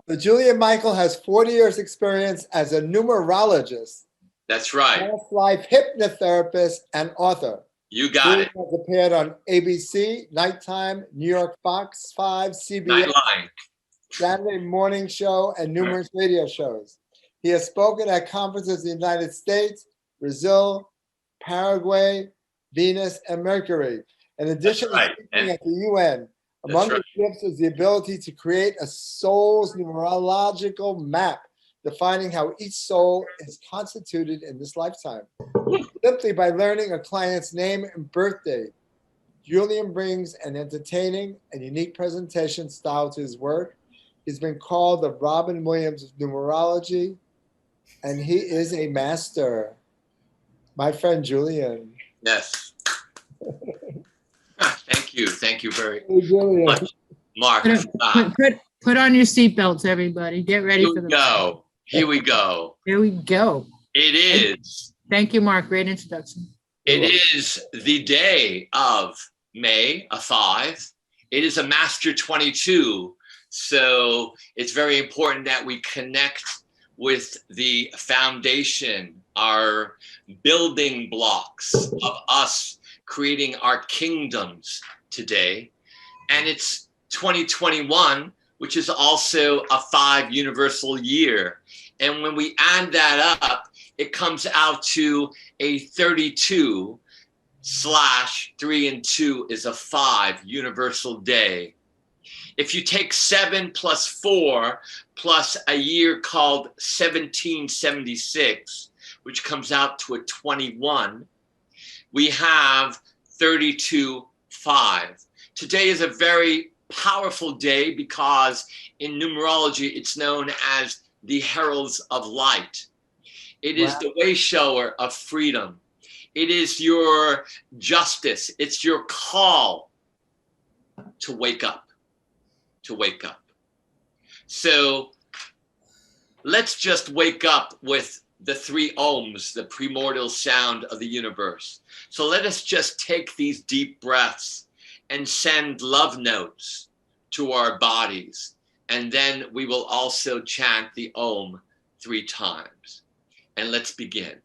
So Julian Michael has 40 years experience as a numerologist. That's right. Life Hypnotherapist and author. You got Julian it. has appeared on ABC, Nighttime, New York Fox 5, CBS, Nightline. Saturday Morning Show, and numerous radio shows. He has spoken at conferences in the United States, Brazil, Paraguay, Venus, and Mercury. In addition to speaking at the UN, among his gifts is the ability to create a soul's numerological map, defining how each soul is constituted in this lifetime. Simply by learning a client's name and birthday, Julian brings an entertaining and unique presentation style to his work. He's been called the Robin Williams of Numerology, and he is a master. My friend Julian. Yes. Thank you. Thank you very much, Mark. Put on your seatbelts, everybody. Get ready for the go. Here we go. Here we go. It is. Thank you, Mark. Great introduction. It is the day of May, a 5. It is a Master 22. So it's very important that we connect with the foundation, our building blocks of us creating our kingdoms today. And it's 2021, which is also a 5 universal year. And when we add that up, it comes out to a 32 / 3 and 2 is a 5 universal day. If you take 7 plus 4 plus a year called 1776, which comes out to a 21, we have 32/5. Today is a very powerful day because in numerology, it's known as the heralds of light. It is the way shower of freedom. It is your justice. It's your call to wake up, to wake up. So let's just wake up with the 3 ohms, the primordial sound of the universe. So let us just take these deep breaths and send love notes to our bodies. And then we will also chant the Om 3 times. And let's begin.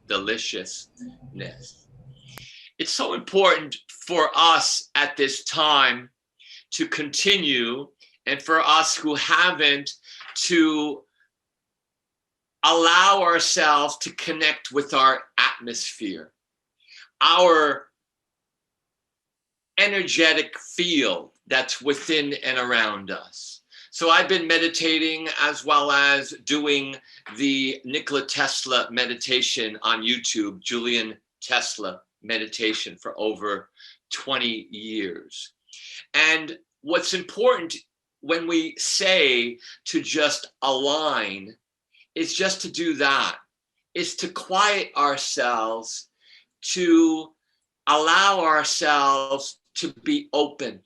Deliciousness. It's so important for us at this time to continue, and for us who haven't, to allow ourselves to connect with our atmosphere, our energetic field that's within and around us. So I've been meditating as well as doing the Nikola Tesla meditation on YouTube, Julian Tesla meditation, for over 20 years. And what's important when we say to just align is just to do that, is to quiet ourselves, to allow ourselves to be open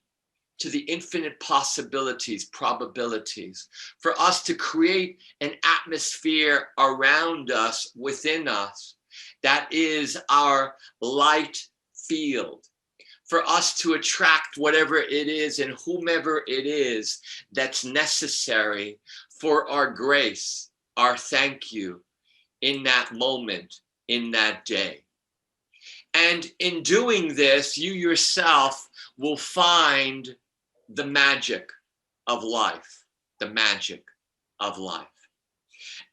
to the infinite possibilities, probabilities, for us to create an atmosphere around us, within us, that is our light field, for us to attract whatever it is and whomever it is that's necessary for our grace, our thank you in that moment, in that day. And in doing this, you yourself will find the magic of life, the magic of life.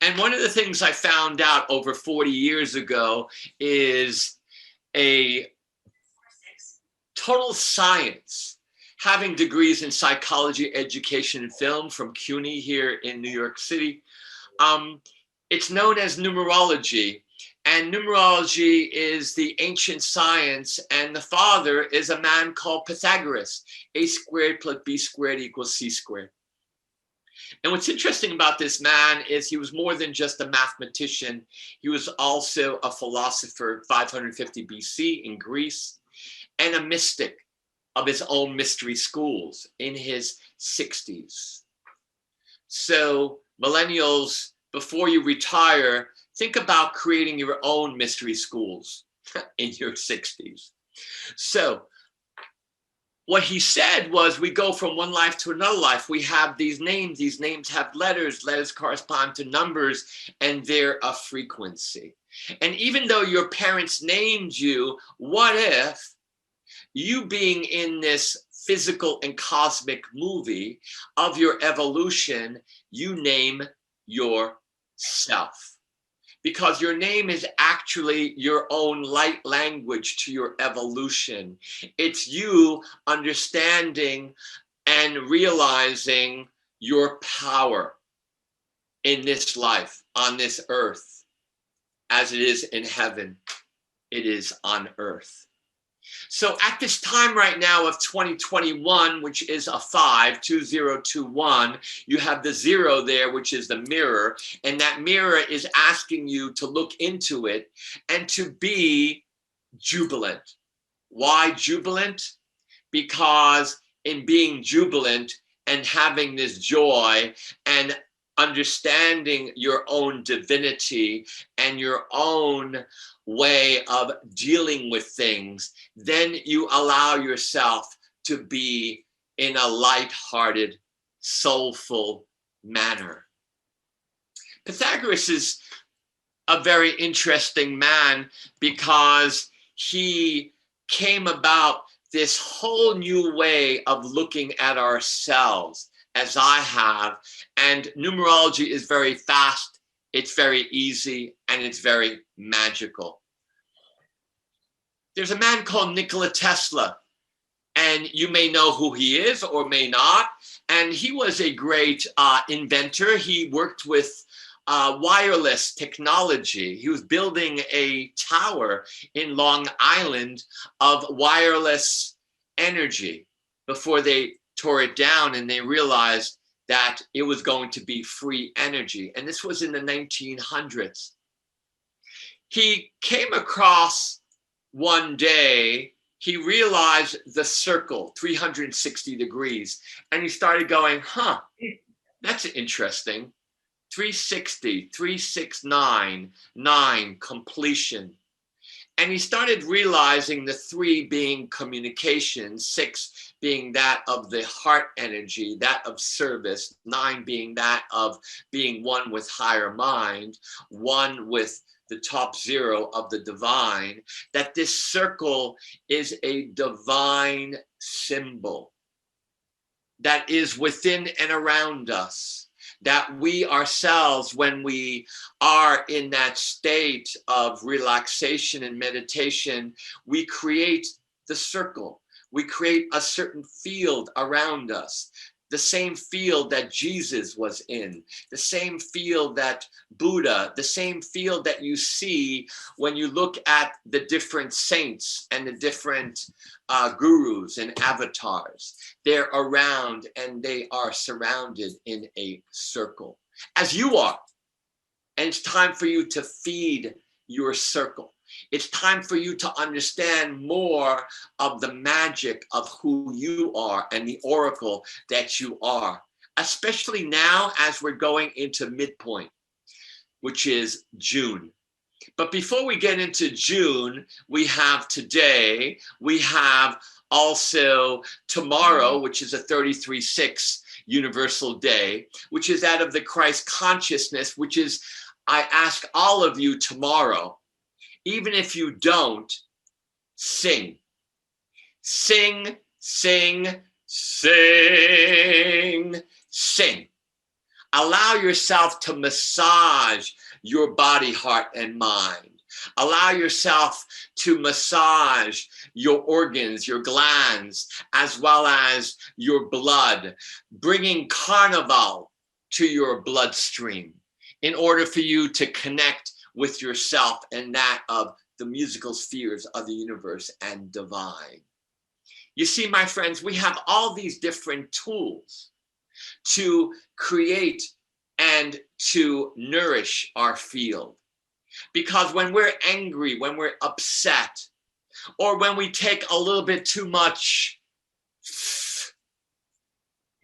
And one of the things I found out over 40 years ago is a total science having degrees in psychology, education, and film from CUNY here in New York City. It's known as numerology, and numerology is the ancient science, and the father is a man called Pythagoras. A squared plus b squared equals c squared. And what's interesting about this man is he was more than just a mathematician. He was also a philosopher, 550 BC in Greece, and a mystic of his own mystery schools in his 60s. So millennials, before you retire, think about creating your own mystery schools in your 60s. So what he said was, we go from one life to another life. We have these names have letters correspond to numbers, and they're a frequency. And even though your parents named you, what if you being in this physical and cosmic movie of your evolution, you name yourself? Because your name is actually your own light language to your evolution. It's you understanding and realizing your power in this life, on this earth. As it is in heaven, it is on earth. So at this time right now of 2021, which is a 52021, you have the 0 there, which is the mirror. And that mirror is asking you to look into it and to be jubilant. Why jubilant? Because in being jubilant and having this joy and understanding your own divinity and your own way of dealing with things, then you allow yourself to be in a light-hearted, soulful manner. Pythagoras is a very interesting man because he came about this whole new way of looking at ourselves, as I have, and numerology is very fast, it's very easy, and it's very magical. There's a man called Nikola Tesla, and you may know who he is or may not, and he was a great inventor. He worked with wireless technology. He was building a tower in Long Island of wireless energy before they tore it down, and they realized that it was going to be free energy. And this was in the 1900s. He came across one day, he realized the circle, 360 degrees, and he started going, that's interesting. 360, 369, 9, completion. And he started realizing the 3 being communication, 6 being that of the heart energy, that of service, 9 being that of being one with higher mind, 1 with the top 0 of the divine, that this circle is a divine symbol that is within and around us, that we ourselves, when we are in that state of relaxation and meditation, we create the circle. We create a certain field around us, the same field that Jesus was in, the same field that Buddha, the same field that you see when you look at the different saints and the different gurus and avatars. They're around and they are surrounded in a circle, as you are. And it's time for you to feed your circle. It's time for you to understand more of the magic of who you are and the oracle that you are, especially now as we're going into midpoint, which is June. But before we get into June, we have today, we have also tomorrow, which is a 33/6 universal day, which is out of the Christ consciousness, which is, I ask all of you tomorrow, even if you don't, sing. Sing, sing, sing, sing. Allow yourself to massage your body, heart, and mind. Allow yourself to massage your organs, your glands, as well as your blood, bringing carnival to your bloodstream in order for you to connect with yourself and that of the musical spheres of the universe and divine. You see, my friends, we have all these different tools to create and to nourish our field. Because when we're angry, when we're upset, or when we take a little bit too much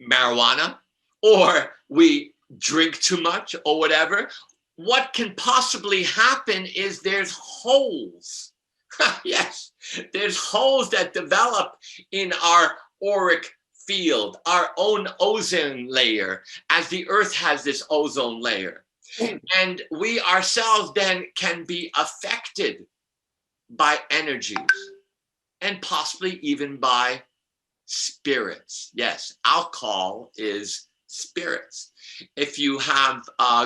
marijuana, or we drink too much, or whatever, what can possibly happen is there's holes. Yes, there's holes that develop in our auric field, our own ozone layer, as the earth has this ozone layer. And we ourselves then can be affected by energies and possibly even by spirits. Yes, alcohol is spirits. If you have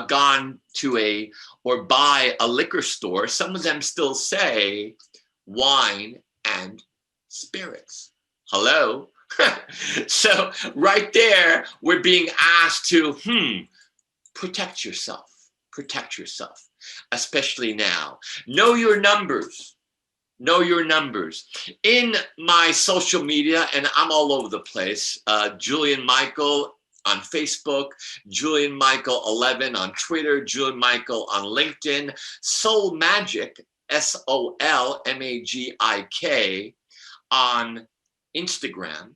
gone to or buy a liquor store, some of them still say wine and spirits. Hello? So right there, we're being asked to protect yourself, especially now. Know your numbers. Know your numbers. In my social media, and I'm all over the place, Julian Michael on Facebook, Julian Michael 11 on Twitter, Julian Michael on LinkedIn, Soul Magic, SOLMAGIK on Instagram.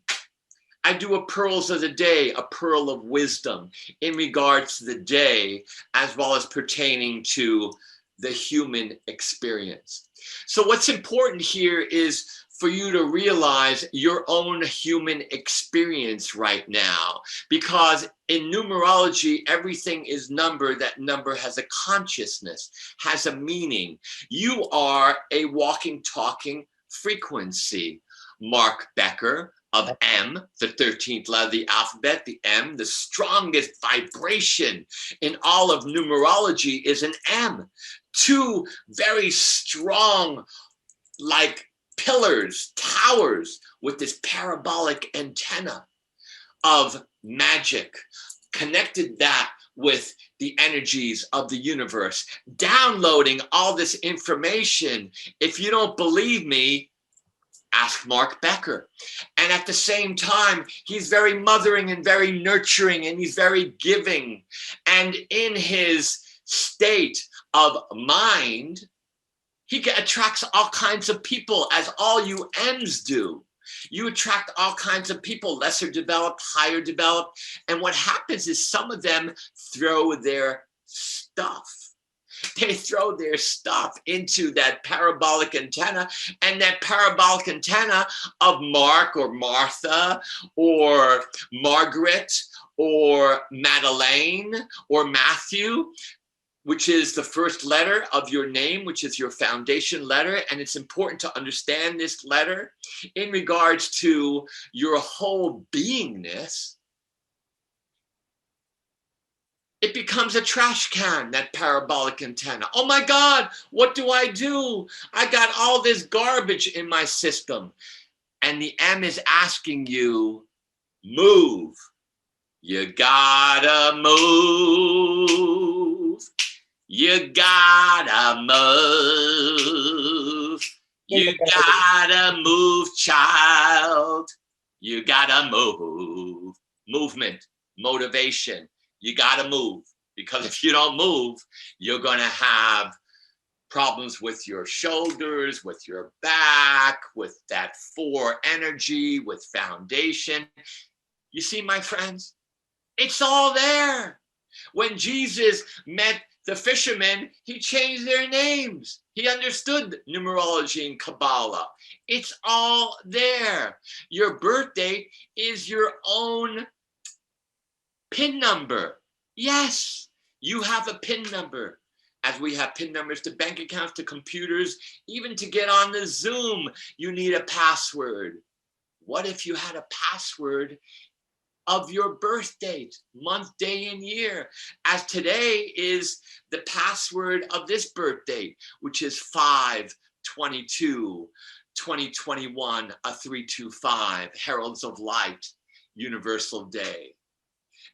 I do a pearls of the day, a pearl of wisdom in regards to the day, as well as pertaining to the human experience. So what's important here is for you to realize your own human experience right now, because in numerology, everything is number. That number has a consciousness, has a meaning. You are a walking, talking frequency. Mark Becker of M, the 13th letter of the alphabet, the M, the strongest vibration in all of numerology is an M. Two very strong, like pillars, towers with this parabolic antenna of magic, connected that with the energies of the universe, downloading all this information. If you don't believe me, ask Mark Becker. And at the same time, he's very mothering and very nurturing, and he's very giving. And in his state of mind, he attracts all kinds of people, as all you M's do. You attract all kinds of people, lesser developed, higher developed. And what happens is some of them throw their stuff. They throw their stuff into that parabolic antenna, and that parabolic antenna of Mark or Martha or Margaret or Madeleine or Matthew, which is the first letter of your name, which is your foundation letter. And it's important to understand this letter in regards to your whole beingness. It becomes a trash can, that parabolic antenna. Oh my God, what do? I got all this garbage in my system. And the M is asking you, move. You gotta move. You gotta move. You gotta move, child. You gotta move. Movement, motivation. You got to move, because if you don't move, you're going to have problems with your shoulders, with your back, with that 4 energy, with foundation. You see, my friends, it's all there. When Jesus met the fishermen, he changed their names. He understood numerology and Kabbalah. It's all there. Your birth date is your own PIN number. Yes, you have a PIN number, as we have PIN numbers to bank accounts, to computers, even to get on the Zoom, you need a password. What if you had a password of your birth date, month, day, and year, as today is the password of this birth date, which is 5/22/2021, a 325, Heralds of Light, Universal Day.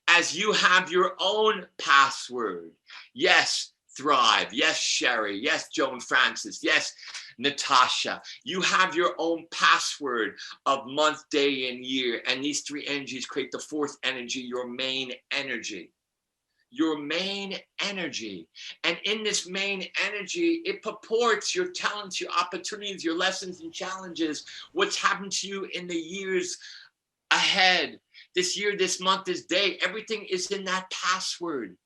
As you have your own password, yes, Thrive, yes, Sherry, yes, Joan Francis, yes, Natasha, you have your own password of month, day, and year. And these three energies create the fourth energy, your main energy. Your main energy. And in this main energy, it purports your talents, your opportunities, your lessons and challenges, what's happened to you in the years ahead. This year, this month, this day, everything is in that password.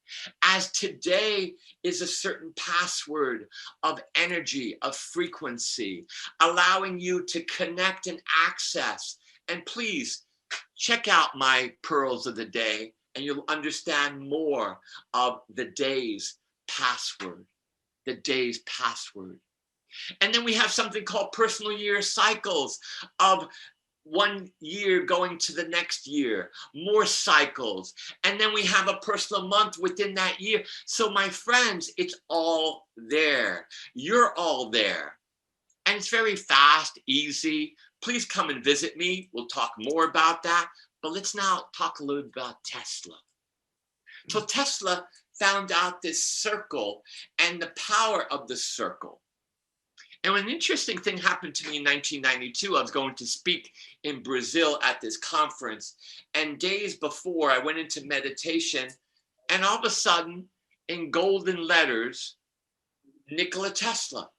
As today is a certain password of energy, of frequency, allowing you to connect and access. And please check out my pearls of the day, and you'll understand more of the day's password, the day's password. And then we have something called personal year cycles of 1 year going to the next year, more cycles. And then we have a personal month within that year. So my friends, it's all there. You're all there. And it's very fast, easy. Please come and visit me. We'll talk more about that. But let's now talk a little about Tesla. So Tesla found out this circle and the power of the circle. And an interesting thing happened to me in 1992. I was going to speak in Brazil at this conference. And days before, I went into meditation. And all of a sudden, in golden letters, Nikola Tesla,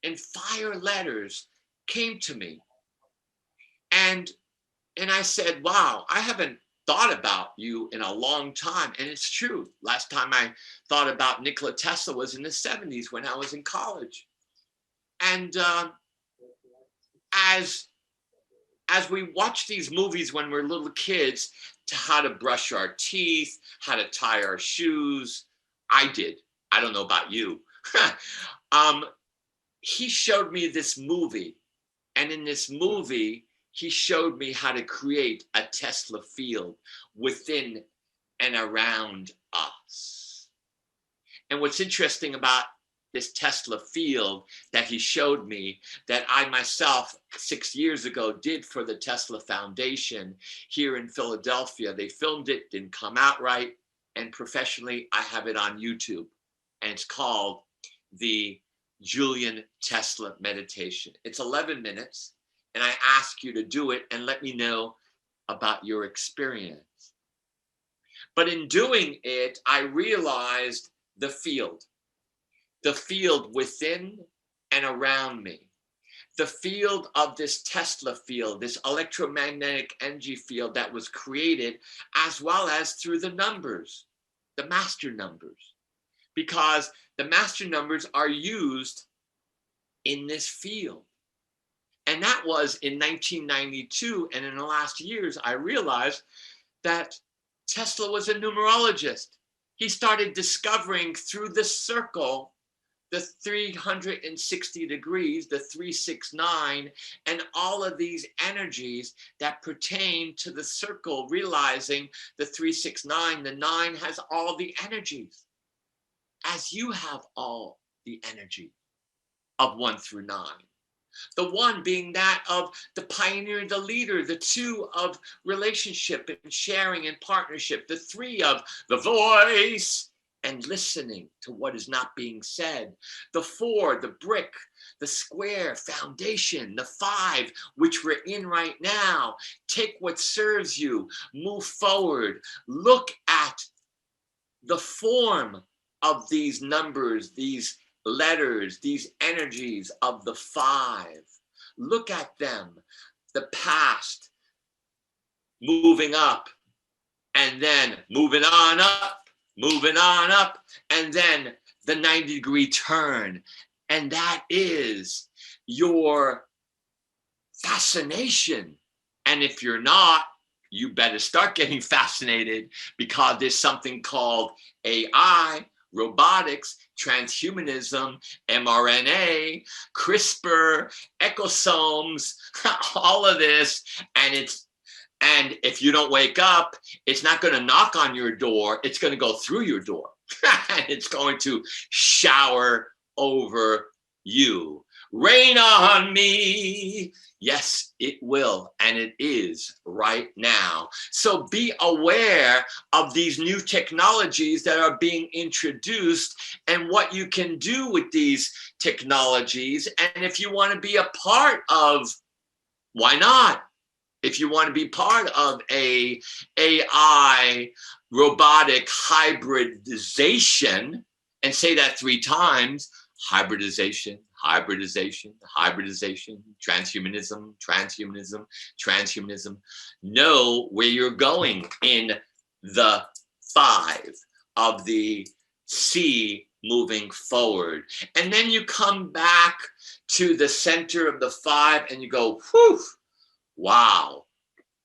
in fire letters, came to me. And I said, wow, I haven't thought about you in a long time. And it's true. Last time I thought about Nikola Tesla was in the 70s when I was in college. And as we watch these movies when we're little kids, to how to brush our teeth, how to tie our shoes, I did. I don't know about you. He showed me this movie. And in this movie, he showed me how to create a Tesla field within and around us. And what's interesting about this Tesla field that he showed me, that I myself 6 years ago did for the Tesla Foundation here in Philadelphia. They filmed it, didn't come out right. And professionally, I have it on YouTube. And it's called the Julian Tesla Meditation. It's 11 minutes. And I ask you to do it and let me know about your experience. But in doing it, I realized the field within and around me, the field of this Tesla field, this electromagnetic energy field that was created, as well as through the numbers, the master numbers, because the master numbers are used in this field. And that was in 1992. And in the last years, I realized that Tesla was a numerologist. He started discovering through the circle the 360 degrees, the 369, and all of these energies that pertain to the circle, realizing the 369, the 9 has all the energies, as you have all the energy of 1 through 9. The 1 being that of the pioneer, the leader, the 2 of relationship and sharing and partnership, the 3 of the voice and listening to what is not being said, the 4, the brick, the square, foundation, the 5, which we're in right now. Take what serves you, move forward, look at the form of these numbers, these letters, these energies of the 5. Look at them, the past, moving up, and then moving on up, and then the 90-degree turn. And that is your fascination. And if you're not, you better start getting fascinated, because there's something called AI, robotics, transhumanism, mRNA, CRISPR, exosomes, all of this. And it's And if you don't wake up, it's not going to knock on your door. It's going to go through your door. And it's going to shower over you. Rain on me. Yes, it will. And it is right now. So be aware of these new technologies that are being introduced and what you can do with these technologies. And if you want to be a part of, why not? If you want to be part of a AI robotic hybridization, and say that 3 times, hybridization, hybridization, hybridization, transhumanism, transhumanism, transhumanism. Know where you're going in the 5 of the C moving forward. And then you come back to the center of the 5 and you go, whew, wow,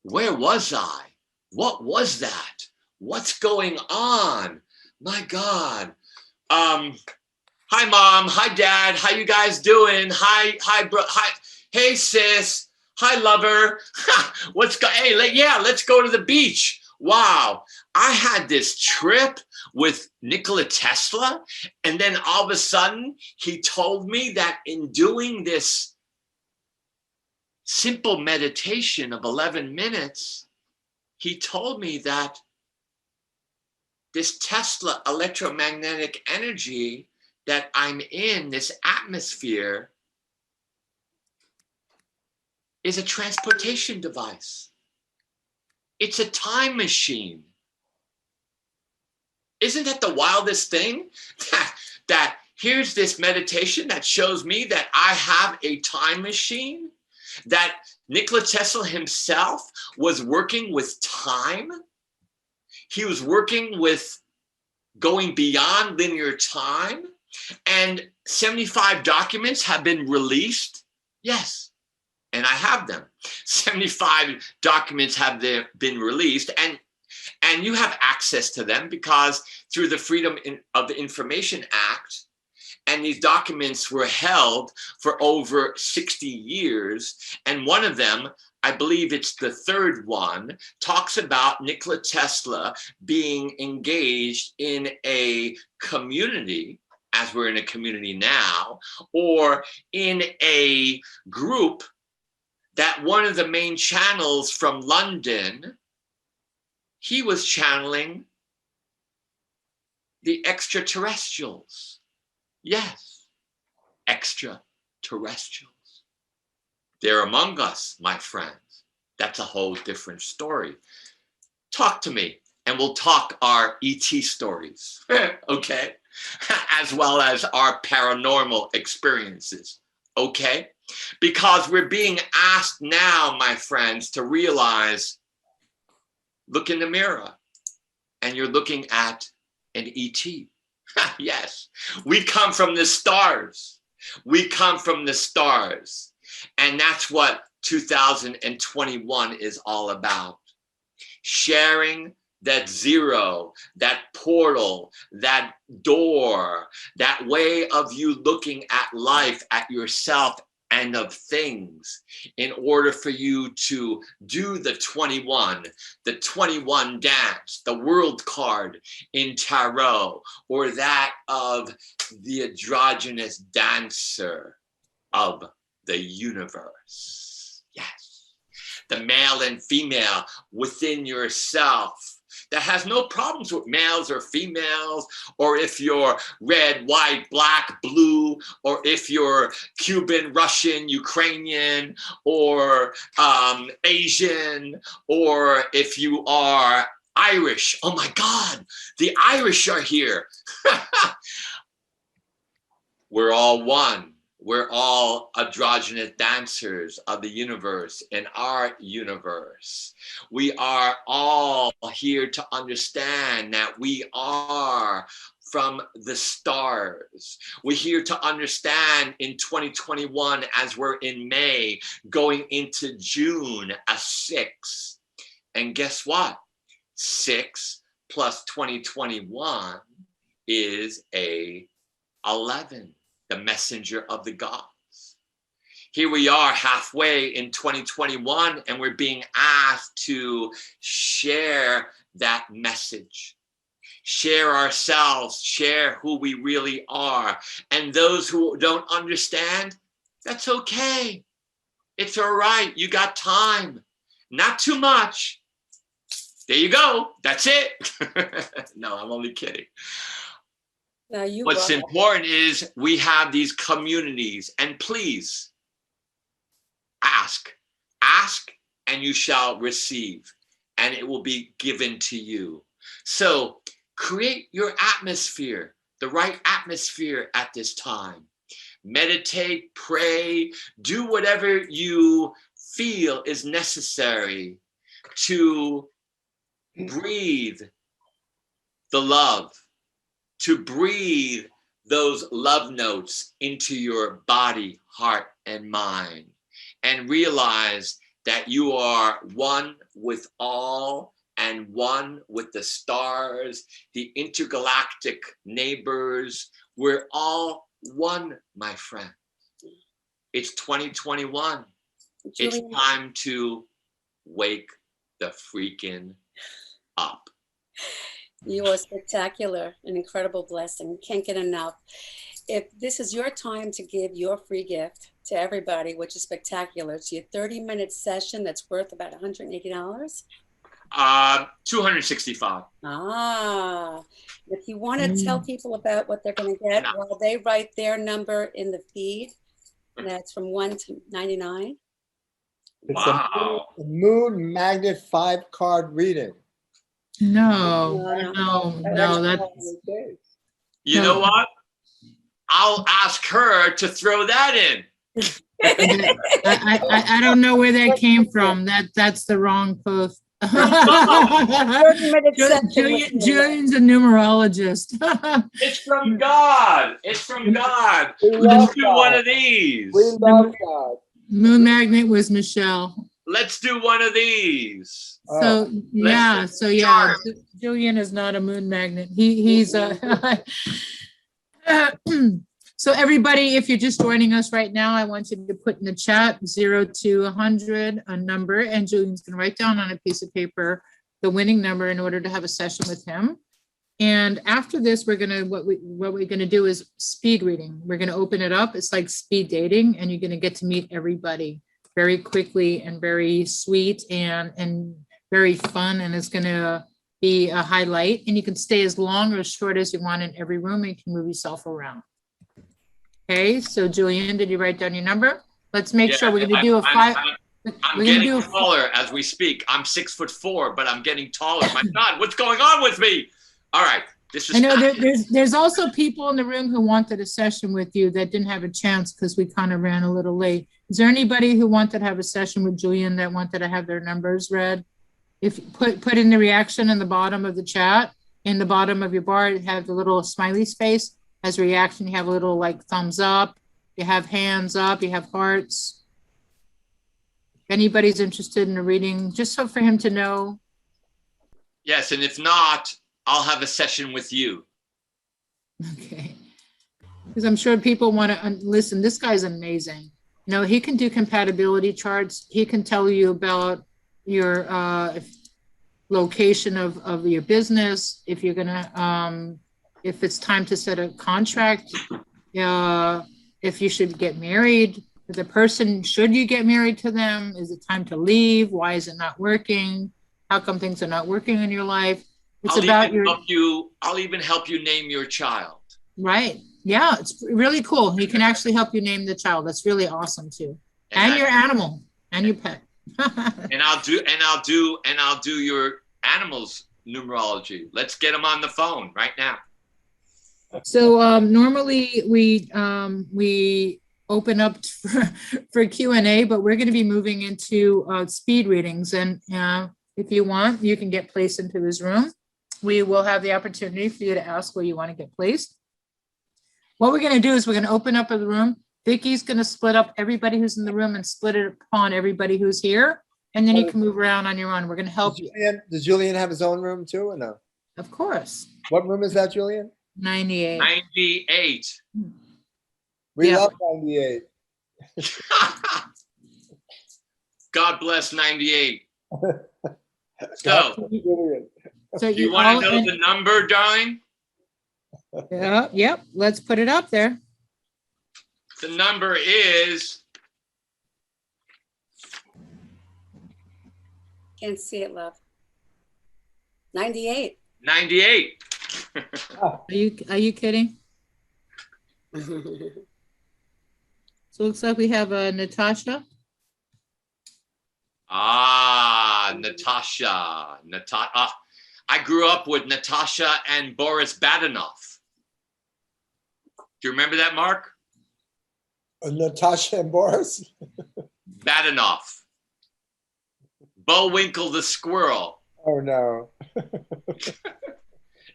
where was I? What was that? What's going on? My God. Hi, Mom. Hi, Dad. How you guys doing? Hi, bro. Hi. Hey, sis. Hi, lover. Let's go to the beach. Wow. I had this trip with Nikola Tesla. And then all of a sudden, he told me that in doing this simple meditation of 11 minutes, he told me that this Tesla electromagnetic energy that I'm in, this atmosphere, is a transportation device. It's a time machine. Isn't that the wildest thing? That here's this meditation that shows me that I have a time machine, that Nikola Tesla himself was working with time. He was working with going beyond linear time, and 75 documents have been released. Yes, and I have them. 75 documents have been released, and you have access to them because through the Freedom of the Information Act, and these documents were held for over 60 years. And one of them, I believe it's the 3rd one, talks about Nikola Tesla being engaged in a community, as we're in a community now, or in a group that one of the main channels from London, he was channeling the extraterrestrials. Yes, extraterrestrials. They're among us, my friends. That's a whole different story. Talk to me, and we'll talk our ET stories, okay? As well as our paranormal experiences, okay? Because we're being asked now, my friends, to realize, look in the mirror, and you're looking at an ET. Yes, we come from the stars. We come from the stars. And that's what 2021 is all about. Sharing that zero, that portal, that door, that way of you looking at life, at yourself, and of things, in order for you to do the 21 dance, the world card in tarot, or that of the androgynous dancer of the universe. Yes, the male and female within yourself. That has no problems with males or females, or if you're red, white, black, blue, or if you're Cuban, Russian, Ukrainian, or Asian, or if you are Irish. Oh my God, the Irish are here. We're all one. We're all androgynous dancers of the universe in our universe. We are all here to understand that we are from the stars. We're here to understand in 2021, as we're in May, going into June, a 6. And guess what? 6 plus 2021 is a 11. The messenger of the gods. here we are halfway in 2021, and we're being asked to share that message, share ourselves, share who we really are. And those who don't understand, that's okay. It's all right. You got time. Not too much. There you go. That's it. No, I'm only kidding. What's important is we have these communities, and please ask and you shall receive, and it will be given to you. So create your atmosphere, the right atmosphere at this time. Meditate, pray, do whatever you feel is necessary to breathe the love, to breathe those love notes into your body, heart, and mind, and realize that you are one with all and one with the stars, the intergalactic neighbors. We're all one, my friend. It's 2021. It's time to wake the freaking up. You are spectacular, an incredible blessing. Can't get enough. If this is your time to give your free gift to everybody, which is spectacular, it's your 30-minute session that's worth about $180. 265. If you want to tell people about what they're going to get, while they write their number in the feed, that's from 1 to 99. It's a moon magnet 5-card reading. No, that's. You know what? I'll ask her to throw that in. I don't know where that came from. That's the wrong post. Julian's a numerologist. It's from God. It's from God. Let's do one of these. We love God. Moon magnet was Michelle. Let's do one of these. So Julian is not a moon magnet. He's a. So everybody, if you're just joining us right now, I want you to put in the chat 0 to 100 a number, and Julian's going to write down on a piece of paper the winning number in order to have a session with him. And after this, we're gonna what we're gonna do is speed reading. We're gonna open it up. It's like speed dating, and you're gonna get to meet everybody very quickly and very sweet and very fun. And it's gonna be a highlight. And you can stay as long or as short as you want in every room, and you can move yourself around. Okay, so Julian, did you write down your number? Let's make sure we're gonna do a 5. I'm getting taller as we speak. I'm 6'4", but I'm getting taller. My God, what's going on with me? All right, this is. I know there's also people in the room who wanted a session with you that didn't have a chance because we kind of ran a little late. Is there anybody who wanted to have a session with Julian that wanted to have their numbers read? If put in the reaction in the bottom of the chat, in the bottom of your bar, you have the little smiley face. As a reaction, you have a little like thumbs up, you have hands up, you have hearts. If anybody's interested in a reading, just so for him to know. Yes, and if not, I'll have a session with you. Okay. Because I'm sure people want to listen. This guy's amazing. You know, he can do compatibility charts. He can tell you about your location of your business. If you're going to, if it's time to set a contract, if you should get married to the person, should you get married to them? Is it time to leave? Why is it not working? How come things are not working in your life? It's about your. I'll even help you name your child. Right. Yeah, it's really cool. He can actually help you name the child. That's really awesome too. And your animal and your pet. and I'll do your animals numerology. Let's get them on the phone right now. So normally we open up for Q&A, but we're going to be moving into speed readings. And if you want, you can get placed into this room. We will have the opportunity for you to ask where you want to get placed. What we're going to do is we're going to open up the room. Vicky's going to split up everybody who's in the room and split it upon everybody who's here. And then you can move around on your own. We're going to help you. Does Julian have his own room too or no? Of course. What room is that, Julian? 98. 98. We love 98. God bless 98. God So, bless Julian. So do you you want all, to know the number, darling? yeah, yep, let's put it up there. The number is Can't see it, love. 98. 98. Are you kidding? So it looks like we have Natasha. Natasha. I grew up with Natasha and Boris Badenov. Do you remember that, Mark? Natasha and Boris. Badenov. Bullwinkle the squirrel. Oh no.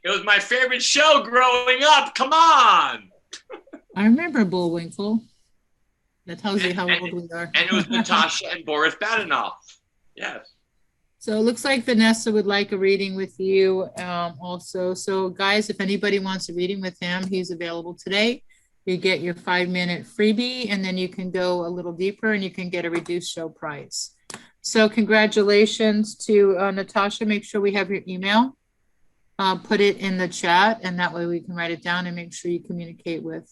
It was my favorite show growing up. Come on. I remember Bullwinkle. That tells you how old we are. And it was Natasha and Boris Badenov. Yes. So it looks like Vanessa would like a reading with you also. So guys, if anybody wants a reading with him, he's available today. You get your 5-minute freebie, and then you can go a little deeper and you can get a reduced show price. So congratulations to Natasha. Make sure we have your email. Put it in the chat, and that way we can write it down and make sure you communicate with